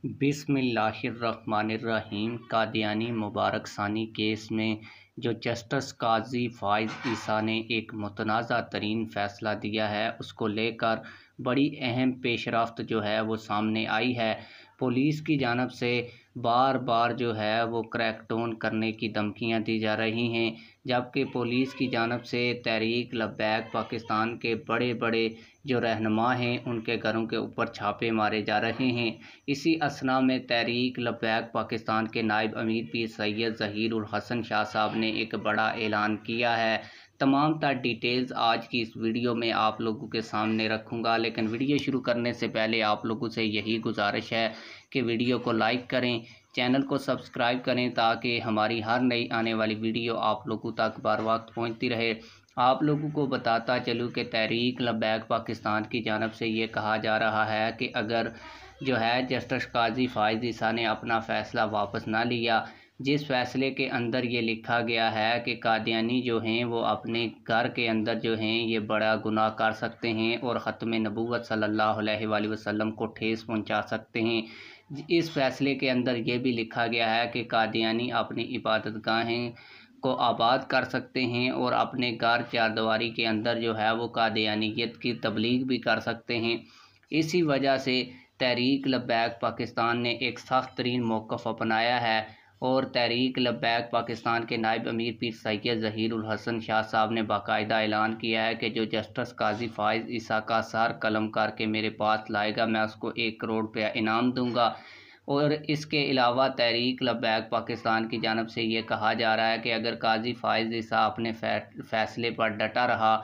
बिस्मिल्लाहिर्रहमानिर्रहीम। कादियानी मुबारक सानी केस में जो जस्टिस काजी फ़ाइज़ ईसा ने एक मुतनाज़ा तरीन फ़ैसला दिया है, उसको लेकर बड़ी अहम पेशरफ्त जो है वो सामने आई है। पुलिस की जानिब से बार बार जो है वो क्रैकडाउन करने की धमकियां दी जा रही हैं, जबकि पुलिस की जानिब से तहरीक लब्बैक पाकिस्तान के बड़े बड़े जो रहनुमा हैं उनके घरों के ऊपर छापे मारे जा रहे हैं। इसी असना में तहरीक लब्बैक पाकिस्तान के नायब अमीर पीर सैयद ज़हीर उल हसन शाह साहब ने एक बड़ा ऐलान किया है। तमाम तर डिटेल्स आज की इस वीडियो में आप लोगों के सामने रखूँगा, लेकिन वीडियो शुरू करने से पहले आप लोगों से यही गुजारिश है कि वीडियो को लाइक करें, चैनल को सब्सक्राइब करें, ताकि हमारी हर नई आने वाली वीडियो आप लोगों तक बर वक्त पहुँचती रहे। आप लोगों को बताता चलूँ कि तहरीक लब्बैक पाकिस्तान की जानिब से ये कहा जा रहा है कि अगर जो है जस्टिस काजी फ़ाइज़ ईसा ने अपना फ़ैसला वापस ना लिया, जिस फ़ैसले के अंदर ये लिखा गया है कि कादियानी जो हैं वो अपने घर के अंदर जो हैं ये बड़ा गुनाह कर सकते हैं और ख़त्म नबूवत सल्लल्लाहु अलैहि वसल्लम को ठेस पहुंचा सकते हैं। इस फ़ैसले के अंदर ये भी लिखा गया है कि कादियानी अपनी इबादतगाहें को आबाद कर सकते हैं और अपने घर चारदीवारी के अंदर जो है वो कादियानियत की तबलीग भी कर सकते हैं। इसी वजह से तहरीक लब्बैक पाकिस्तान ने एक सख्त तरीन मौक़िफ़ अपनाया है और तहरीक लब्बैक पाकिस्तान के नायब अमीर पीर सैयद ज़हीर उल हसन शाह साहब ने बाकायदा ऐलान किया है कि जो जस्टिस काजी फ़ाइज़ ईसा का सर कलम करके मेरे पास लाएगा, मैं उसको 1 करोड़ रुपया इनाम दूंगा। और इसके अलावा तहरीक लब्बैक पाकिस्तान की जानिब से ये कहा जा रहा है कि अगर काजी फ़ाइज़ ईसा अपने फ़ैसले पर डटा रहा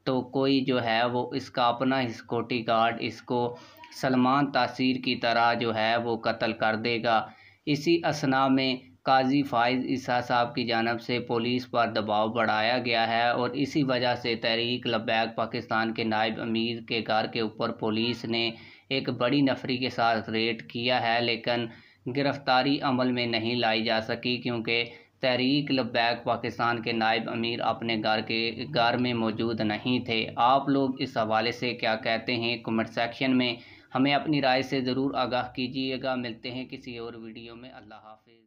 तो कोई जो है वो इसका अपना सिक्योरिटी गार्ड इसको सलमान तासीर की तरह जो है वो कत्ल कर देगा। इसी असना में काजी फ़ाइज़ ईसा साहब की जानिब से पुलिस पर दबाव बढ़ाया गया है और इसी वजह से तहरीक लब्बैक पाकिस्तान के नायब अमीर के घर के ऊपर पुलिस ने एक बड़ी नफरी के साथ रेड किया है, लेकिन गिरफ्तारी अमल में नहीं लाई जा सकी क्योंकि तहरीक लब्बैक पाकिस्तान के नायब अमीर अपने घर में मौजूद नहीं थे। आप लोग इस हवाले से क्या कहते हैं, कमेंट सेक्शन में हमें अपनी राय से ज़रूर आगाह कीजिएगा। मिलते हैं किसी और वीडियो में। अल्लाह हाफ़िज़।